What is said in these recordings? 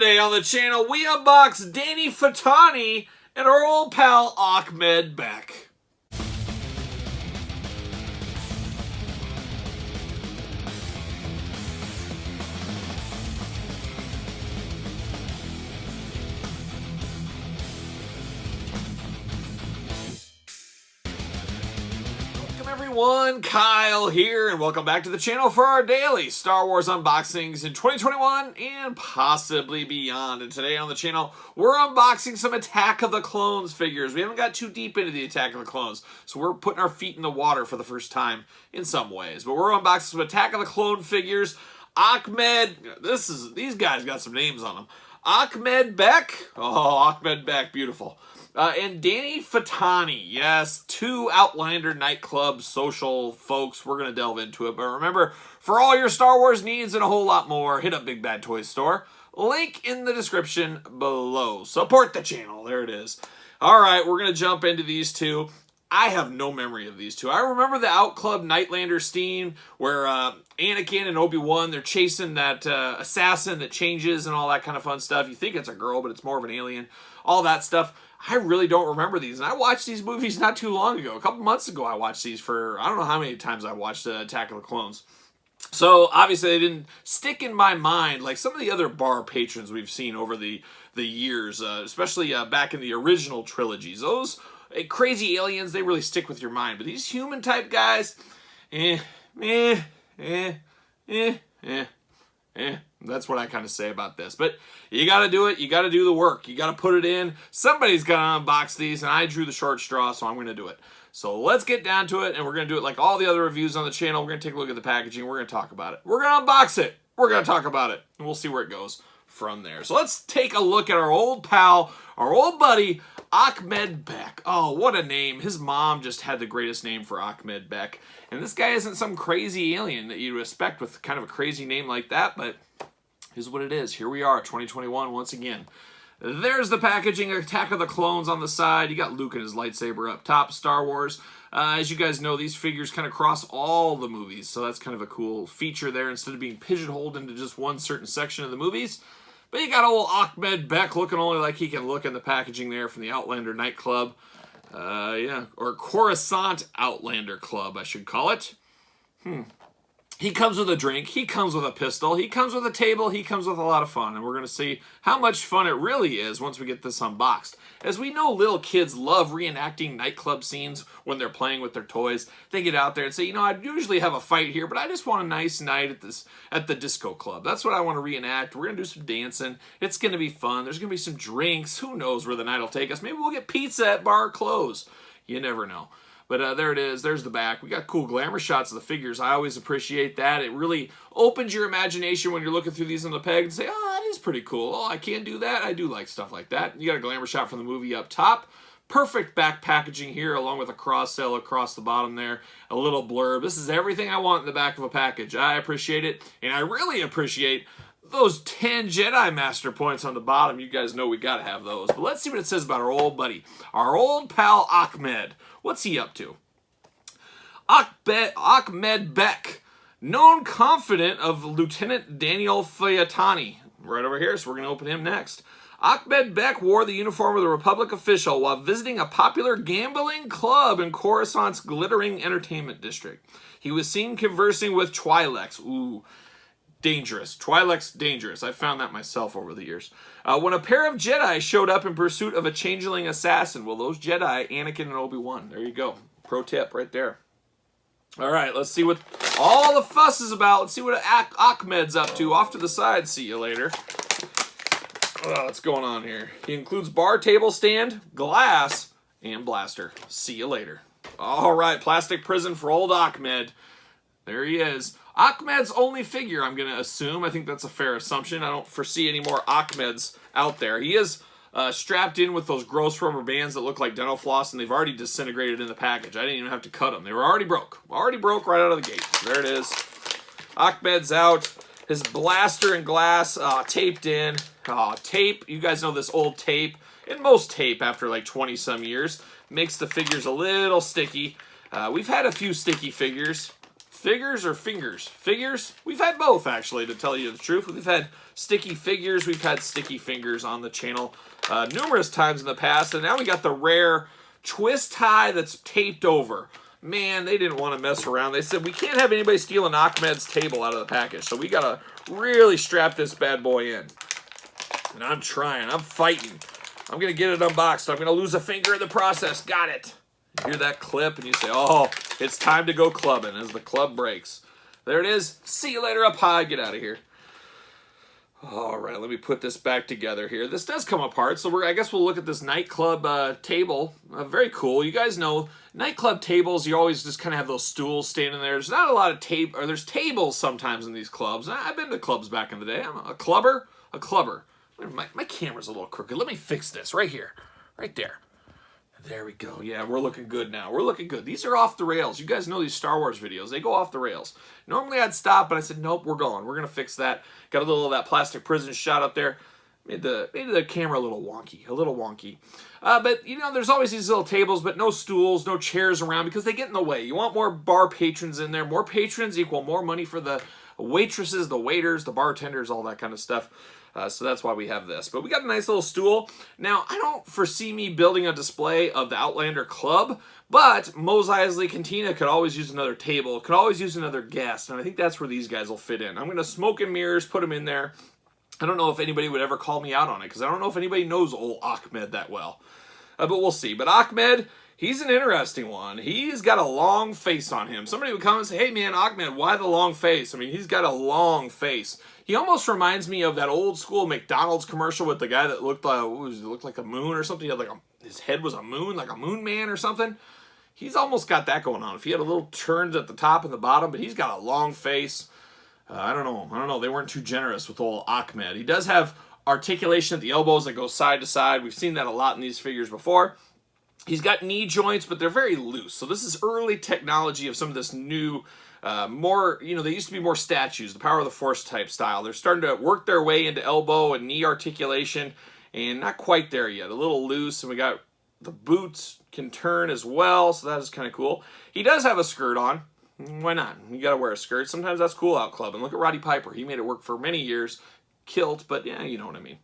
Today on the channel, we unbox Danny Faytonni and our old pal Achk MedBeq. Everyone, Kyle here, and welcome back to the channel for our daily Star Wars unboxings in 2021 and possibly beyond. And today on the channel, we're unboxing some Attack of the Clones figures. We haven't got too deep into the Attack of the Clones, so we're putting our feet in the water for the first time in some ways. But we're unboxing some Attack of the Clone figures. These guys got some names on them. Achk MedBeq. Oh, Achk MedBeq, beautiful. And Danny Faytonni, yes, two Outlander nightclub social folks. We're going to delve into it. But remember, for all your Star Wars needs and a whole lot more, hit up Big Bad Toy Store. Link in the description below. Support the channel. There it is. All right, we're going to jump into these two. I have no memory of these two. I remember the Out Club Nightlander scene where Anakin and Obi-Wan, they're chasing that assassin that changes and all that kind of fun stuff. You think it's a girl, but it's more of an alien. All that stuff. I really don't remember these. And I watched these movies not too long ago. A couple months ago, I watched these for, I don't know how many times I watched Attack of the Clones. So, obviously, they didn't stick in my mind like some of the other bar patrons we've seen over the years, especially back in the original trilogies. Those crazy aliens, they really stick with your mind. But these human-type guys, that's what I kind of say about this. But you got to do it. You got to do the work. You got to put it in. Somebody's got to unbox these, and I drew the short straw, so I'm going to do it. So let's get down to it, and we're going to do it like all the other reviews on the channel. We're going to take a look at the packaging. We're going to talk about it. We're going to unbox it. We're going to talk about it, and we'll see where it goes from there. So let's take a look at our old pal, our old buddy, Achk MedBeq. Oh, what a name. His mom just had the greatest name for Achk MedBeq. And this guy isn't some crazy alien that you'd expect with kind of a crazy name like that, but here's what it is. Here we are, 2021 once again. There's the packaging, Attack of the Clones on the side. You got Luke and his lightsaber up top, Star Wars. As you guys know, these figures kind of cross all the movies, so that's kind of a cool feature there instead of being pigeonholed into just one certain section of the movies. But you got old Achk MedBeq looking only like he can look in the packaging there from the Outlander nightclub. Or Coruscant Outlander Club, I should call it. He comes with a drink, he comes with a pistol, he comes with a table, he comes with a lot of fun. And we're going to see how much fun it really is once we get this unboxed. As we know, little kids love reenacting nightclub scenes when they're playing with their toys. They get out there and say, you know, I'd usually have a fight here, but I just want a nice night at the disco club. That's what I want to reenact. We're going to do some dancing. It's going to be fun. There's going to be some drinks. Who knows where the night will take us. Maybe we'll get pizza at bar close. You never know. But there it is. There's the back. We got cool glamour shots of the figures. I always appreciate that. It really opens your imagination when you're looking through these on the peg and say, oh, that is pretty cool. Oh, I can't do that. I do like stuff like that. You got a glamour shot from the movie up top. Perfect back packaging here along with a cross-sell across the bottom there. A little blurb. This is everything I want in the back of a package. I appreciate it. And I really appreciate those 10 Jedi Master points on the bottom. You guys know we got to have those. But let's see what it says about our old buddy. Our old pal Achk Med. What's he up to? Achk MedBeq, known confidant of Lieutenant Daniel Faytonni. Right over here, so we're going to open him next. Achk MedBeq wore the uniform of the Republic official while visiting a popular gambling club in Coruscant's glittering entertainment district. He was seen conversing with Twi'leks. Ooh, dangerous. Twi'leks, dangerous. I found that myself over the years. When a pair of Jedi showed up in pursuit of a changeling assassin. Well, those Jedi, Anakin and Obi-Wan. There you go. Pro tip right there. All right, let's see what all the fuss is about. Let's see what Achk Med's up to. Off to the side. See you later. What's going on here? He includes bar, table stand, glass, and blaster. See you later. All right, plastic prison for old Achk Med. There he is. Achk Med's only figure, I'm going to assume. I think that's a fair assumption. I don't foresee any more Achk Meds out there. He is strapped in with those gross rubber bands that look like dental floss, and they've already disintegrated in the package. I didn't even have to cut them. They were already broke. Already broke right out of the gate. There it is. Achk Med's out. His blaster and glass taped in. Tape. You guys know this old tape. And most tape, after like 20-some years, makes the figures a little sticky. We've had a few sticky figures. Figures or fingers? Figures? We've had both, actually, to tell you the truth. We've had sticky figures. We've had sticky fingers on the channel numerous times in the past. And now we got the rare twist tie that's taped over. Man, they didn't want to mess around. They said, we can't have anybody stealing Achmed's table out of the package. So we got to really strap this bad boy in. And I'm trying. I'm fighting. I'm going to get it unboxed. I'm going to lose a finger in the process. Got it. You hear that clip and you say, oh, it's time to go clubbing as the club breaks. There it is. See you later up high. Get out of here. All right, let me put this back together here. This does come apart, so I guess we'll look at this nightclub table. Very cool. You guys know nightclub tables, you always just kind of have those stools standing there. There's not a lot of there's tables sometimes in these clubs. I've been to clubs back in the day. I'm a clubber. A clubber. My camera's a little crooked. Let me fix this right here. Right there. There we go. Yeah, we're looking good now. We're looking good. These are off the rails. You guys know these Star Wars videos. They go off the rails. Normally I'd stop, but I said, nope, we're going. We're going to fix that. Got a little of that plastic prison shot up there. Made the camera a little wonky. A little wonky. But, you know, there's always these little tables, but no stools, no chairs around because they get in the way. You want more bar patrons in there. More patrons equal more money for the waitresses, the waiters, the bartenders, all that kind of stuff. So that's why we have this. But we got a nice little stool. Now, I don't foresee me building a display of the Outlander Club, but Mos Eisley Cantina could always use another table, could always use another guest, and I think that's where these guys will fit in. I'm going to smoke and mirrors, put them in there. I don't know if anybody would ever call me out on it, because I don't know if anybody knows old Achmed that well. But we'll see. But Achmed, he's an interesting one. He's got a long face on him. Somebody would come and say, hey man, Achmed, why the long face? I mean, he's got a long face. He almost reminds me of that old school McDonald's commercial with the guy that looked like a moon or something. He had his head was a moon, like a moon man or something. He's almost got that going on. If he had a little turns at the top and the bottom, but he's got a long face. I don't know. They weren't too generous with old Achmed. He does have articulation at the elbows that goes side to side. We've seen that a lot in these figures before. He's got knee joints, but they're very loose. So this is early technology of some of this new, more, you know, they used to be more statues, the power of the force type style. They're starting to work their way into elbow and knee articulation, and not quite there yet. A little loose, and we got the boots can turn as well, so that is kind of cool. He does have a skirt on. Why not? You got to wear a skirt. Sometimes that's cool out club. And look at Roddy Piper. He made it work for many years. Kilt, but yeah, you know what I mean.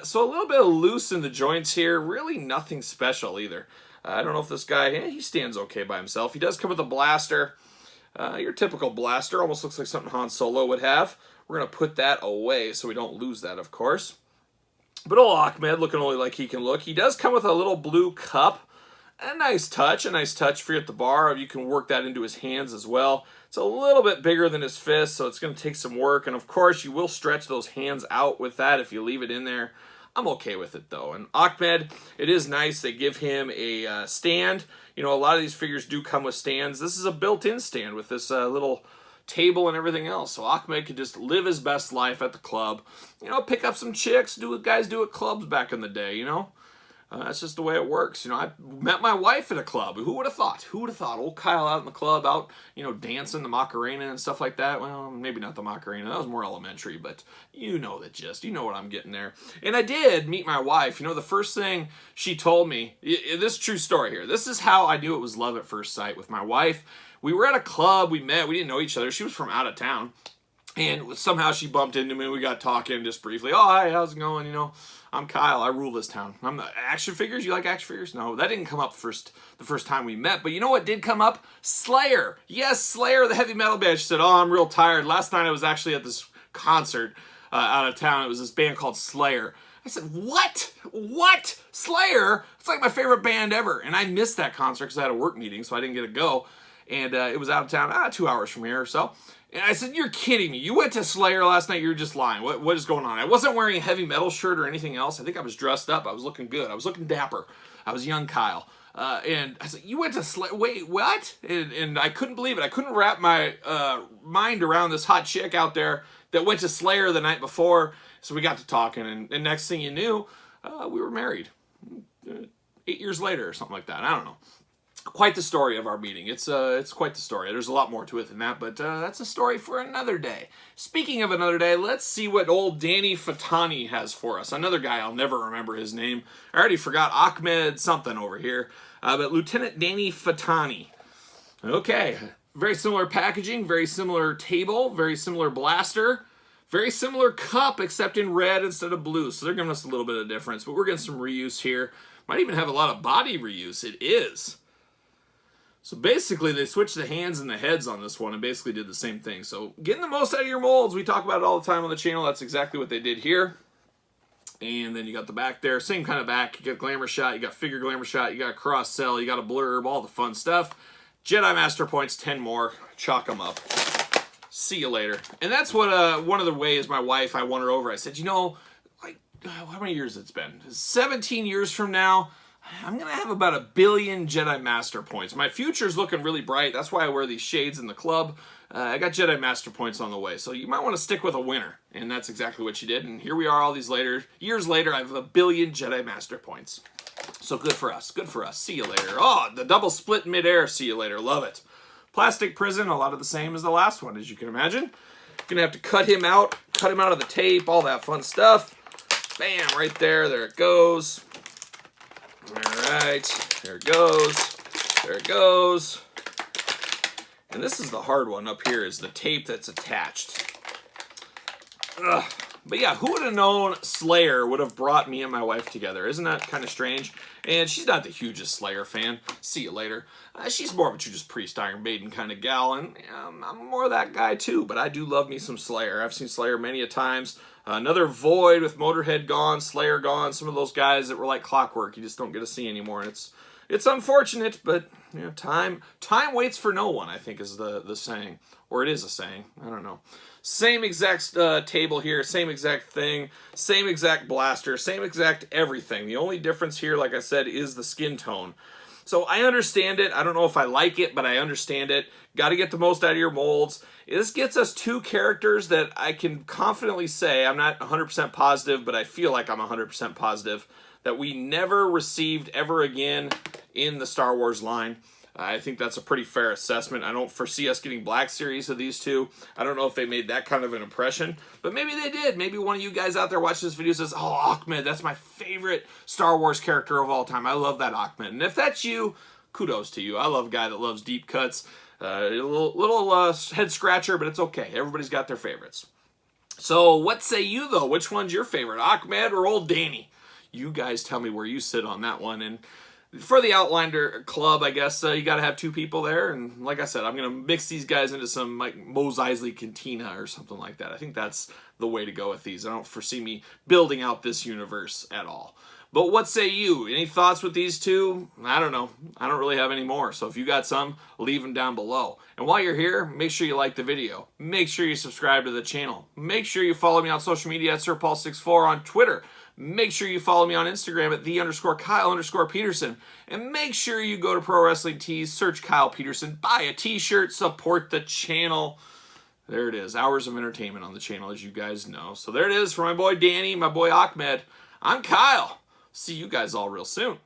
So a little bit of loose in the joints here. Really nothing special either. I don't know if this guy, he stands okay by himself. He does come with a blaster. Your typical blaster. Almost looks like something Han Solo would have. We're going to put that away so we don't lose that, of course. But old Achmed, looking only like he can look. He does come with a little blue cup. A nice touch for you at the bar. You can work that into his hands as well. It's a little bit bigger than his fist, so it's going to take some work. And of course, you will stretch those hands out with that if you leave it in there. I'm okay with it though. And Achmed, it is nice. They give him a stand. You know, a lot of these figures do come with stands. This is a built-in stand with this little table and everything else. So Achmed could just live his best life at the club. You know, pick up some chicks, do what guys do at clubs back in the day, you know. That's just the way it works. You know, I met my wife at a club. Who would have thought? Who would have thought? Old Kyle out in the club, out, you know, dancing the Macarena and stuff like that. Well, maybe not the Macarena. That was more elementary, but you know the gist. You know what I'm getting there. And I did meet my wife. You know, the first thing she told me, this is a true story here. This is how I knew it was love at first sight with my wife. We were at a club. We met. We didn't know each other. She was from out of town. And somehow she bumped into me. We got talking just briefly. Oh, hi, how's it going? You know, I'm Kyle. I rule this town. I'm the action figures. You like action figures? No, that didn't come up the first time we met. But you know what did come up? Slayer. Yes, Slayer, the heavy metal band. She said, oh, I'm real tired. Last night I was actually at this concert out of town. It was this band called Slayer. I said, what? What? Slayer? It's like my favorite band ever. And I missed that concert because I had a work meeting, so I didn't get to go. And it was out of town, 2 hours from here or so. And I said, you're kidding me. You went to Slayer last night. You're just lying. What is going on? I wasn't wearing a heavy metal shirt or anything else. I think I was dressed up. I was looking good. I was looking dapper. I was young Kyle. And I said, you went to Slayer? Wait, what? And I couldn't believe it. I couldn't wrap my mind around this hot chick out there that went to Slayer the night before. So we got to talking. And next thing you knew, we were married. 8 years later or something like that. I don't know. Quite the story of our meeting. It's quite the story. There's a lot more to it than that, but that's a story for another day. Speaking of another day, let's see what old Danny Faytonni has for us. Another guy, I'll never remember his name. I already forgot Achmed something over here, but Lieutenant Danny Faytonni. Okay, Very similar packaging, very similar table, very similar blaster, very similar cup, except in red instead of blue. So they're giving us a little bit of difference, but we're getting some reuse here. Might even have a lot of body reuse. It is. So basically, they switched the hands and the heads on this one and basically did the same thing. So getting the most out of your molds, we talk about it all the time on the channel. That's exactly what they did here. And then you got the back there, same kind of back. You got glamour shot, you got figure glamour shot, you got cross sell, you got a blurb, all the fun stuff. Jedi Master points, 10 more. Chalk them up. See you later. And that's what one of the ways my wife, I won her over. I said, you know, like, how many years it's been? 17 years from now, I'm going to have about 1 billion Jedi Master points. My future's looking really bright. That's why I wear these shades in the club. I got Jedi Master points on the way. So you might want to stick with a winner. And that's exactly what she did. And here we are all these years later, I have 1 billion Jedi Master points. So good for us. Good for us. See you later. Oh, the double split midair. See you later. Love it. Plastic prison, a lot of the same as the last one, as you can imagine. Gonna have to cut him out of the tape, all that fun stuff. Bam, right there. There it goes. All right, there it goes. There it goes. And this is the hard one up here, is the tape that's attached. Ugh. But yeah, who would have known Slayer would have brought me and my wife together? Isn't that kind of strange? And she's not the hugest Slayer fan. See you later. She's more of a Judas Priest, Iron Maiden kind of gal, and I'm more of that guy too, but I do love me some Slayer. I've seen Slayer many a times. Another Void with Motorhead gone, Slayer gone, some of those guys that were like clockwork you just don't get to see anymore. And it's unfortunate, but you know, time waits for no one, I think is the saying. Or it is a saying. I don't know. Same exact table here, same exact thing, same exact blaster, same exact everything. The only difference here, like I said, is the skin tone. So I understand it. I don't know if I like it, but I understand it. Got to get the most out of your molds. This gets us 2 characters that I can confidently say, I'm not 100% positive, but I feel like I'm 100% positive, that we never received ever again in the Star Wars line. I think that's a pretty fair assessment. I don't foresee us getting Black Series of these 2. I don't know if they made that kind of an impression, but maybe they did. Maybe one of you guys out there watching this video says, oh, Achk, that's my favorite Star Wars character of all time. I love that Achk. And if that's you, kudos to you. I love a guy that loves deep cuts. A little head scratcher, but it's okay. Everybody's got their favorites. So what say you, though? Which one's your favorite, Achk or old Danny? You guys tell me where you sit on that one. And for the Outliner Club, I guess you got to have 2 people there. And like I said, I'm going to mix these guys into some like Mos Eisley Cantina or something like that. I think that's the way to go with these. I don't foresee me building out this universe at all. But what say you? Any thoughts with these 2? I don't know. I don't really have any more. So if you got some, leave them down below. And while you're here, make sure you like the video. Make sure you subscribe to the channel. Make sure you follow me on social media at SirPaul64 on Twitter. Make sure you follow me on Instagram at _Kyle_Peterson. And make sure you go to Pro Wrestling Tees, search Kyle Peterson, buy a t-shirt, support the channel. There it is. Hours of entertainment on the channel, as you guys know. So there it is for my boy Danny, my boy Achk Med. I'm Kyle. See you guys all real soon.